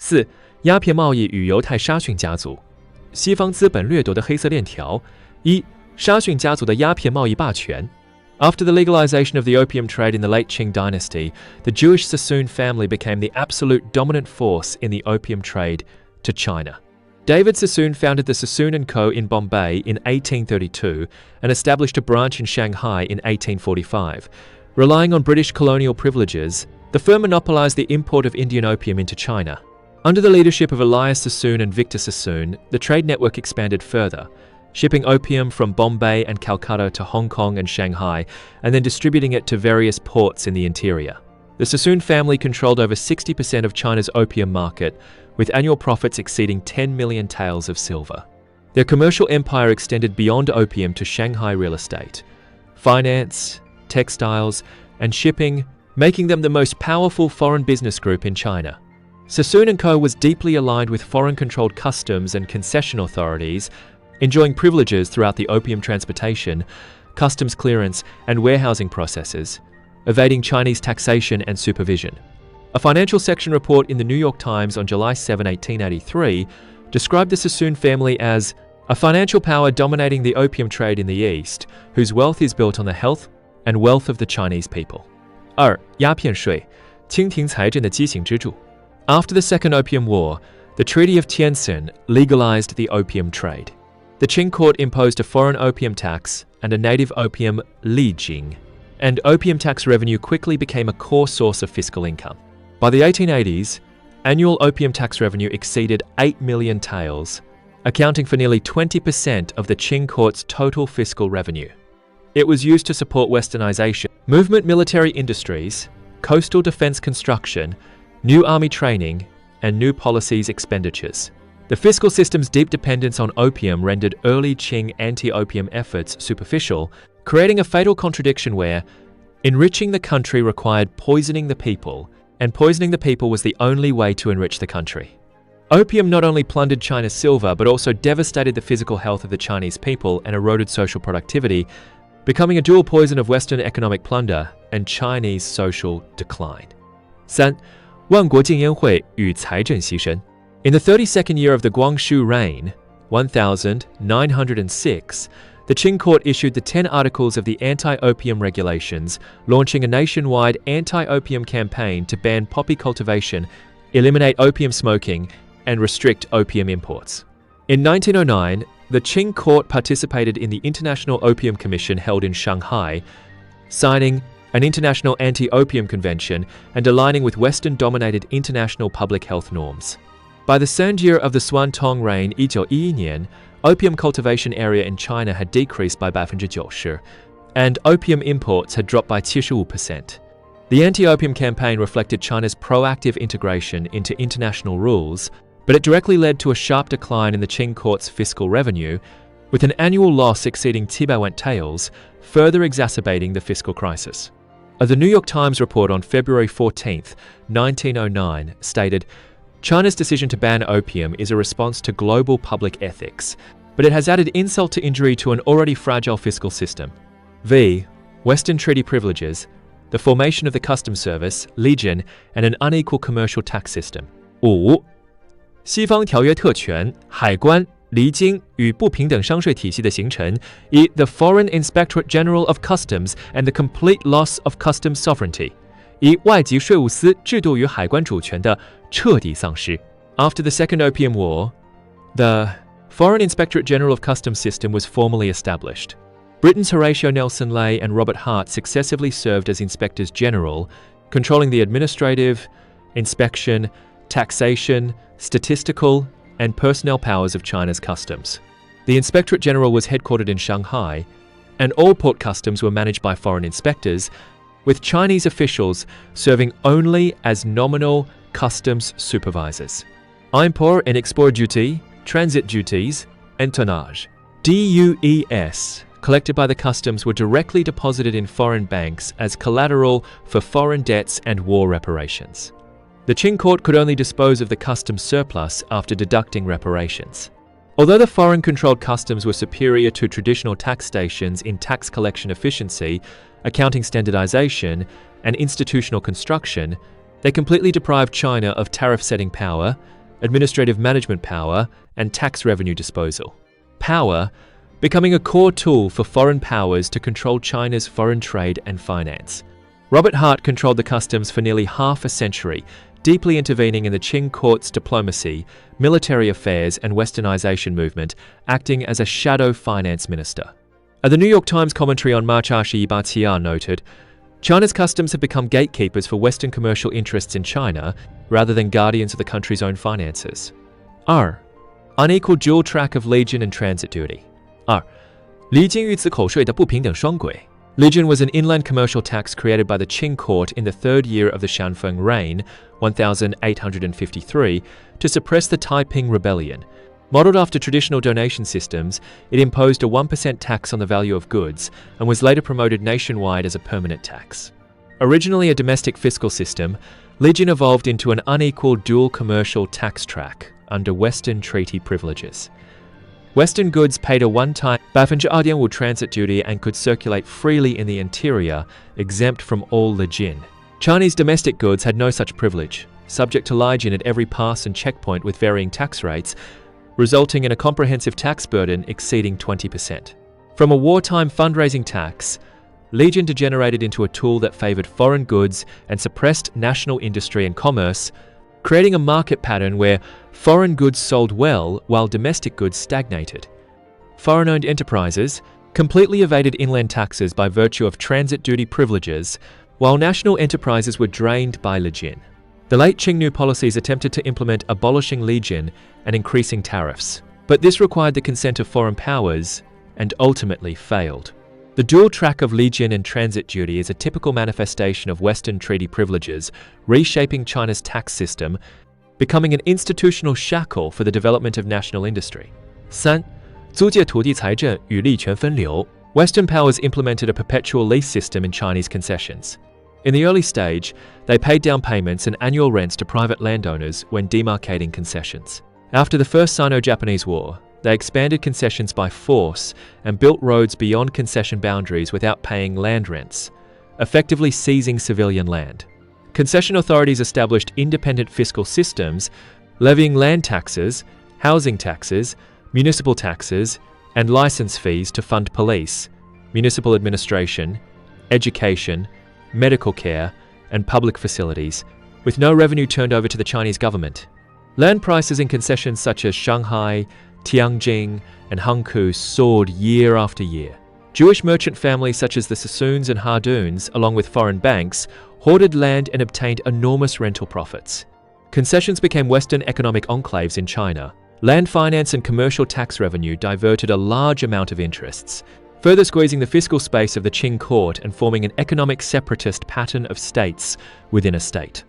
4. 鸦片贸易与犹太沙逊家族。西方资本掠夺的黑色链条。1. 沙逊家族的鸦片贸易霸权。After the legalization of the opium trade in the late Qing dynasty, the Jewish Sassoon family became the absolute dominant force in the opium trade to China. David Sassoon founded the Sassoon & Co. in Bombay in 1832 and established a branch in Shanghai in 1845. Relying on British colonial privileges, the firm monopolized the import of Indian opium into China. Under the leadership of Elias Sassoon and Victor Sassoon, the trade network expanded further, shipping opium from Bombay and Calcutta to Hong Kong and Shanghai, and then distributing it to various ports in the interior. The Sassoon family controlled over 60% of China's opium market, with annual profits exceeding 10 million taels of silver. Their commercial empire extended beyond opium to Shanghai real estate, finance, textiles, and shipping, making them the most powerful foreign business group in China. Sassoon & Co. was deeply aligned with foreign-controlled customs and concession authorities, enjoying privileges throughout the opium transportation, customs clearance, and warehousing processes, evading Chinese taxation and supervision. A financial section report in the New York Times on July 7, 1883, described the Sassoon family as a financial power dominating the opium trade in the East, whose wealth is built on the health and wealth of the Chinese people. 2. 鸦片税，清廷财政的畸形支柱。After the Second Opium War, the Treaty of Tientsin legalized the opium trade. The Qing court imposed a foreign opium tax and a native opium lijing, and opium tax revenue quickly became a core source of fiscal income. By the 1880s, annual opium tax revenue exceeded 8 million taels, accounting for nearly 20% of the Qing court's total fiscal revenue. It was used to support westernization, movement military industries, coastal defense construction, new army training, and new policies expenditures. The fiscal system's deep dependence on opium rendered early Qing anti-opium efforts superficial, creating a fatal contradiction where enriching the country required poisoning the people, and poisoning the people was the only way to enrich the country. Opium not only plundered China's silver but also devastated the physical health of the Chinese people and eroded social productivity, becoming a dual poison of Western economic plunder and Chinese social decline. 3. 万国禁烟会与财政牺牲。In the 32nd year of the Guangxu reign, 1906, the Qing court issued the 10 articles of the anti-opium regulations, launching a nationwide anti-opium campaign to ban poppy cultivation, eliminate opium smoking, and restrict opium imports. In 1909, the Qing court participated in the International Opium Commission held in Shanghai, signing an international anti-opium convention and aligning with Western-dominated international public health norms. By the second year of the Swan-Tong reign, 1911年, opium cultivation area in China had decreased by 90%, and opium imports had dropped by 75%. The anti-opium campaign reflected China's proactive integration into international rules, but it directly led to a sharp decline in the Qing court's fiscal revenue, with an annual loss exceeding 700 taels, further exacerbating the fiscal crisis. The New York Times report on February 14, 1909, stated, China's decision to ban opium is a response to global public ethics, but it has added insult to injury to an already fragile fiscal system. V. Western treaty privileges, the formation of the customs service, legion, and an unequal commercial tax system. 5. 西方条约特权、海关、离京与不平等商税体系的形成，以 the Foreign Inspectorate General of Customs and the complete loss of customs sovereignty, 以外籍税务司制度与海关主权的彻底丧失。After the Second Opium War, the Foreign Inspectorate General of Customs system was formally established. Britain's Horatio Nelson Leigh and Robert Hart successively served as inspectors general, controlling the administrative, inspection, taxation, statistical, and personnel powers of China's customs. The Inspectorate General was headquartered in Shanghai, and all port customs were managed by foreign inspectors, with Chinese officials serving only as nominal customs supervisors. Import and export duty, transit duties, and tonnage, DUES, collected by the customs were directly deposited in foreign banks as collateral for foreign debts and war reparations. The Qing court could only dispose of the customs surplus after deducting reparations. Although the foreign-controlled customs were superior to traditional tax stations in tax collection efficiency, accounting standardization, and institutional construction, They completely deprived China of tariff-setting power, administrative management power, and tax revenue disposal. Power, becoming a core tool for foreign powers to control China's foreign trade and finance. Robert Hart controlled the customs for nearly half a century, deeply intervening in the Qing court's diplomacy, military affairs, and westernization movement, acting as a shadow finance minister. The New York Times commentary on March 2018noted, China's customs have become gatekeepers for Western commercial interests in China, rather than guardians of the country's own finances. 2. Unequal dual track of legion and transit duty. 2. 离京与此口税的不平等双轨. Legion was an inland commercial tax created by the Qing court in the third year of the Xianfeng reign, 1853, to suppress the Taiping Rebellion. Modeled after traditional donation systems, it imposed a 1% tax on the value of goods and was later promoted nationwide as a permanent tax. Originally a domestic fiscal system, Legion evolved into an unequal dual commercial tax track under Western treaty privileges. Western goods paid a one-time 2.5% transit duty and could circulate freely in the interior, exempt from all Legion. Chinese domestic goods had no such privilege, subject to Legion at every pass and checkpoint with varying tax rates, resulting in a comprehensive tax burden exceeding 20%. From a wartime fundraising tax, Legion degenerated into a tool that favored foreign goods and suppressed national industry and commerce, creating a market pattern where foreign goods sold well while domestic goods stagnated. Foreign-owned enterprises completely evaded inland taxes by virtue of transit duty privileges, while national enterprises were drained by Legion. The late Qing new policies attempted to implement abolishing Legion and increasing tariffs, but this required the consent of foreign powers and ultimately failed. The dual track of Legion and transit duty is a typical manifestation of Western treaty privileges, reshaping China's tax system, becoming an institutional shackle for the development of national industry. 3. 租借土地财政与利权分流. Western powers implemented a perpetual lease system in Chinese concessions. In the early stage, they paid down payments and annual rents to private landowners when demarcating concessions. After the First Sino-Japanese War, they expanded concessions by force and built roads beyond concession boundaries without paying land rents, effectively seizing civilian land. Concession authorities established independent fiscal systems, levying land taxes, housing taxes, municipal taxes, and license fees to fund police, municipal administration, education, medical care, and public facilities, with no revenue turned over to the Chinese government. Land prices in concessions such as Shanghai, Tianjin, and Hangzhou soared year after year. Jewish merchant families such as the Sassoons and Hardoons, along with foreign banks, hoarded land and obtained enormous rental profits. Concessions became Western economic enclaves in China. Land finance and commercial tax revenue diverted a large amount of interests, further squeezing the fiscal space of the Qing court and forming an economic separatist pattern of states within a state.